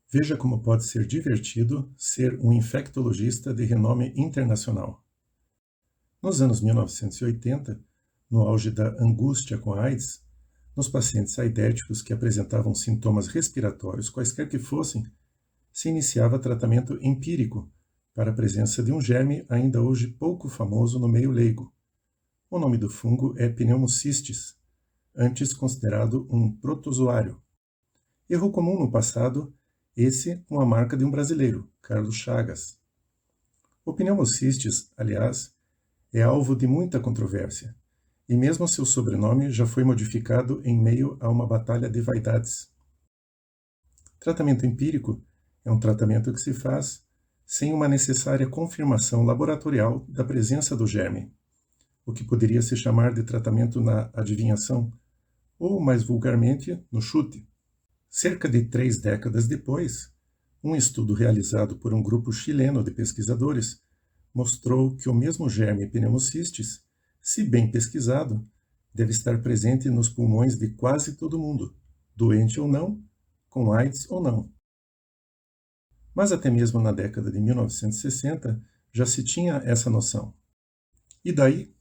Veja como pode ser divertido ser um infectologista de renome internacional. Nos anos 1980, no auge da angústia com a AIDS, nos pacientes aidéticos que apresentavam sintomas respiratórios quaisquer que fossem, se iniciava tratamento empírico para a presença de um germe ainda hoje pouco famoso no meio leigo. O nome do fungo é Pneumocystis, antes considerado um protozoário. Erro comum no passado, esse com a marca de um brasileiro, Carlos Chagas. O Pneumocystis, aliás, é alvo de muita controvérsia, e mesmo seu sobrenome já foi modificado em meio a uma batalha de vaidades. Tratamento empírico é um tratamento que se faz sem uma necessária confirmação laboratorial da presença do germe, o que poderia se chamar de tratamento na adivinhação, ou, mais vulgarmente, no chute. Cerca de 3 décadas depois, um estudo realizado por um grupo chileno de pesquisadores mostrou que o mesmo germe Pneumocystis, se bem pesquisado, deve estar presente nos pulmões de quase todo mundo, doente ou não, com AIDS ou não. Mas até mesmo na década de 1960 já se tinha essa noção. E daí?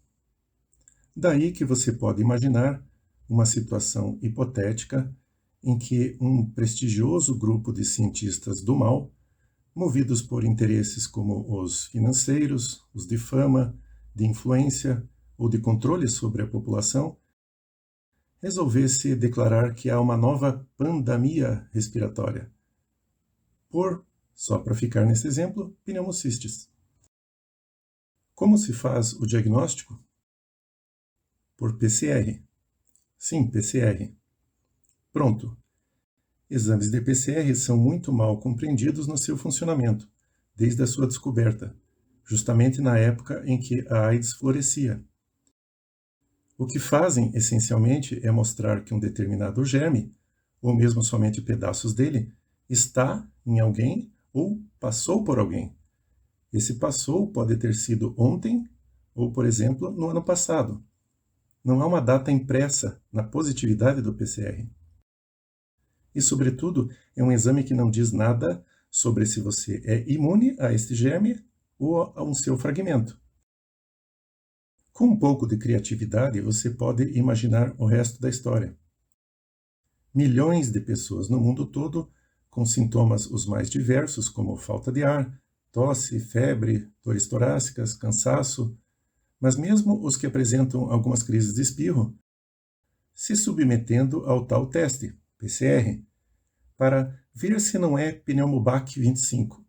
Daí que você pode imaginar uma situação hipotética em que um prestigioso grupo de cientistas do mal, movidos por interesses como os financeiros, os de fama, de influência ou de controle sobre a população, resolvesse declarar que há uma nova pandemia respiratória, só para ficar nesse exemplo, pneumocystis. Como se faz o diagnóstico? Por PCR. Sim, PCR. Pronto. Exames de PCR são muito mal compreendidos no seu funcionamento, desde a sua descoberta, justamente na época em que a AIDS florescia. O que fazem, essencialmente, é mostrar que um determinado germe, ou mesmo somente pedaços dele, está em alguém ou passou por alguém. Esse passou pode ter sido ontem ou, por exemplo, no ano passado. Não há uma data impressa na positividade do PCR. E, sobretudo, é um exame que não diz nada sobre se você é imune a este germe ou a um seu fragmento. Com um pouco de criatividade, você pode imaginar o resto da história. Milhões de pessoas no mundo todo com sintomas os mais diversos, como falta de ar, tosse, febre, dores torácicas, cansaço, mas mesmo os que apresentam algumas crises de espirro, se submetendo ao tal teste, PCR, para ver se não é Pneumobac 25.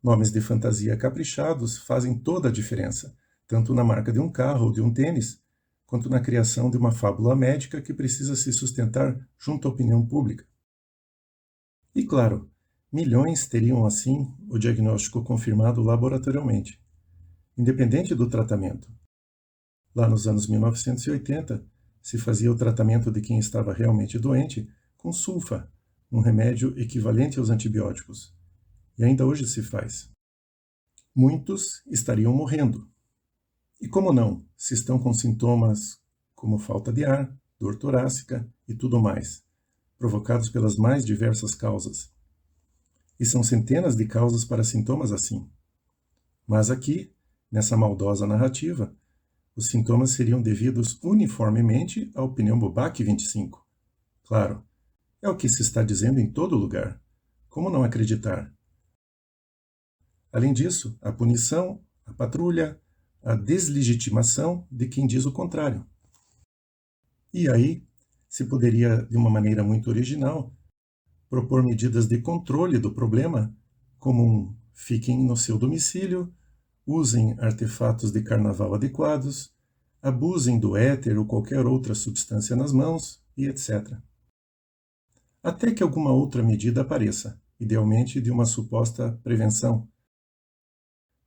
Nomes de fantasia caprichados fazem toda a diferença, tanto na marca de um carro ou de um tênis, quanto na criação de uma fábula médica que precisa se sustentar junto à opinião pública. E claro, milhões teriam assim o diagnóstico confirmado laboratorialmente, independente do tratamento. Lá nos anos 1980, se fazia o tratamento de quem estava realmente doente com sulfa, um remédio equivalente aos antibióticos. E ainda hoje se faz. Muitos estariam morrendo. E como não, se estão com sintomas como falta de ar, dor torácica e tudo mais, provocados pelas mais diversas causas. E são centenas de causas para sintomas assim. Mas aqui, nessa maldosa narrativa, os sintomas seriam devidos uniformemente ao Pneumobac 25. Claro, é o que se está dizendo em todo lugar. Como não acreditar? Além disso, a punição, a patrulha, a deslegitimação de quem diz o contrário. E aí, se poderia, de uma maneira muito original, propor medidas de controle do problema, como fiquem no seu domicílio, usem artefatos de carnaval adequados, abusem do éter ou qualquer outra substância nas mãos, e etc. Até que alguma outra medida apareça, idealmente de uma suposta prevenção,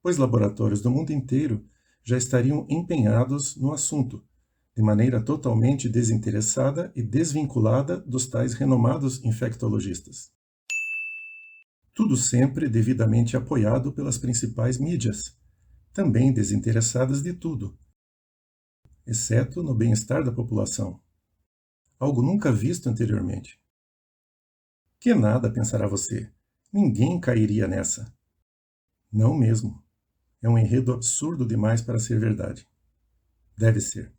pois laboratórios do mundo inteiro já estariam empenhados no assunto, de maneira totalmente desinteressada e desvinculada dos tais renomados infectologistas. Tudo sempre devidamente apoiado pelas principais mídias, também desinteressadas de tudo, exceto no bem-estar da população. Algo nunca visto anteriormente. Que nada, pensará você. Ninguém cairia nessa. Não mesmo. É um enredo absurdo demais para ser verdade. Deve ser.